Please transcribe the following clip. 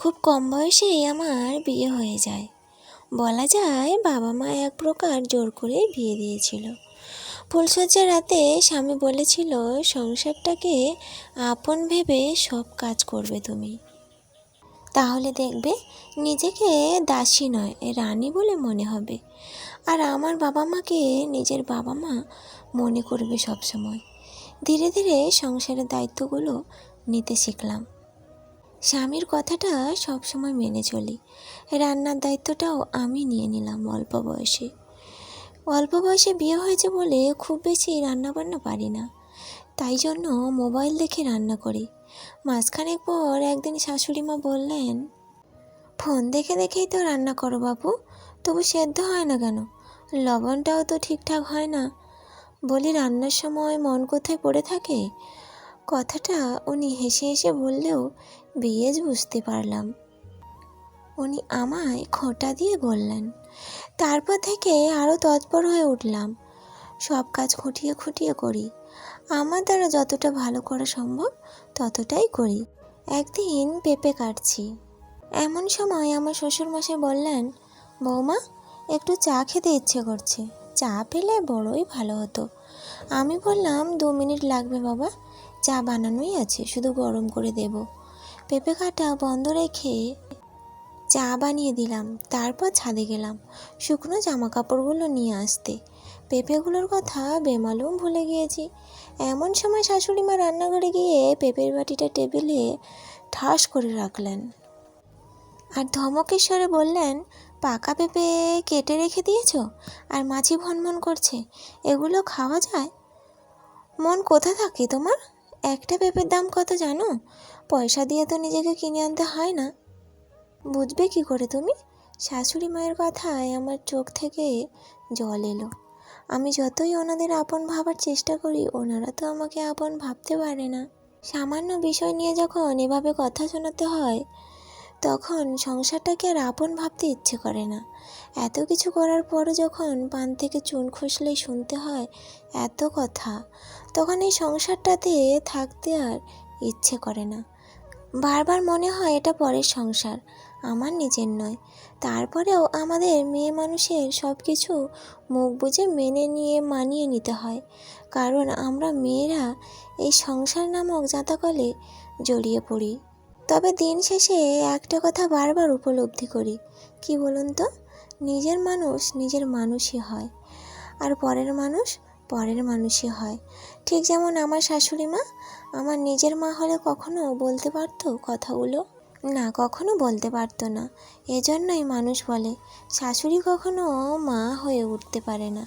খুব কম বয়সেই আমার বিয়ে হয়ে যায়। বলা যায় বাবা মা এক প্রকার জোর করে বিয়ে দিয়েছিল। ফুলশয্যার রাতে স্বামী বলেছিল, সংসারটাকে আপন ভেবে সব কাজ করবে তুমি, তাহলে দেখবে নিজেকে দাসী নয় রানী বলে মনে হবে, আর আমার বাবা মাকে নিজের বাবা মা মনে করবে সবসময়। ধীরে ধীরে সংসারের দায়িত্বগুলো নিতে শিখলাম। স্বামীর কথাটা সবসময় মেনে চলি। রান্নার দায়িত্বটাও আমি নিয়ে নিলাম অল্প বয়সে বিয়ে হয়েছে বলে খুব বেশি রান্নাবান্না পারি না, তাই জন্য মোবাইল দেখে রান্না করি। মাঝখানেক পর একদিন শাশুড়ি মা বললেন, ফোন দেখে দেখেই তো রান্না করো বাবু, তবু সেদ্ধ হয় না কেন? লবণটাও তো ঠিকঠাক হয় না। বলি, রান্নার সময় মন কোথায় পড়ে থাকে? কথাটা উনি হেসে হেসে বললেও বেশ বুঝতে পারলাম। উনি আমায় খোঁটা দিয়ে বললেন। তারপর থেকে আরও তৎপর হয়ে উঠলাম। সব কাজ খুঁটিয়ে খুঁটিয়ে করি। আমার দ্বারা যতটা ভালো করা সম্ভব ততটাই করি। একদিন পেঁপে কাটছি, এমন সময় আমার শ্বশুরমশাই বললেন, বৌমা, একটু চা খেতে ইচ্ছে করছে, চা পেলে বড়ই ভালো হতো। আমি বললাম, 2 মিনিট লাগবে বাবা, চা বানানোই আছে, শুধু গরম করে দেব। পেঁপে কাটা বন্ধ রেখে চা বানিয়ে দিলাম। তারপর ছাদে গেলাম শুকনো জামা কাপড়গুলো নিয়ে আসতে। পেঁপেগুলোর কথা বেমালুম ভুলে গিয়েছি। এমন সময় শাশুড়ি মা রান্নাঘরে গিয়ে পেঁপের বাটিটা টেবিলে ঠাস করে রাখলেন আর ধমকের স্বরে বললেন, পাকা পেঁপে কেটে রেখে দিয়েছো আর মাছি ভনভন করছে, এগুলো খাওয়া যায়? মন কোথা থাকে তোমার? একটা পেঁপের দাম কত জানো? পয়সা দিয়ে তো নিজেকে কিনে আনতে হয় না। বুঝবে কি করে তুমি? শাশুড়ি মায়ের কথায় আমার চোখ থেকে জল এলো। আমি যতই ওনাদের আপন ভাবার চেষ্টা করি, ওনারা তো আমাকে আপন ভাবতে পারে না। সামান্য বিষয় নিয়ে যখন এভাবে কথা শোনাতে হয়, তখন সংসারটাকে আর আপন ভাবতে ইচ্ছে করে না। এত কিছু করার পরও যখন পান থেকে চুন খসলেই শুনতে হয় এত কথা, তখন এই সংসারটাতে থাকতে আর ইচ্ছে করে না। বারবার মনে হয় এটা পরের সংসার, আমার নিজের নয়। তারপরেও আমাদের মেয়ে মানুষের সব কিছু মুখ বুজে মেনে নিয়ে মানিয়ে নিতে হয়, কারণ আমরা মেয়েরা এই সংসার নামক জাঁতাকলে জড়িয়ে পড়ি। তবে দিন শেষে একটা কথা বারবার উপলব্ধি করি, কি বলুন তো? নিজের মানুষ নিজের মানুষই হয়, আর পরের মানুষ পরের মানুষই হয়। ঠিক যেমন আমার শাশুড়ি মা আমার নিজের মা হলে কখনো বলতে পারতো কথাগুলো? না, কখনো বলতে পারতো না। এজন্যই মানুষ বলে, শাশুড়ি কখনো মা হয়ে উঠতে পারে না।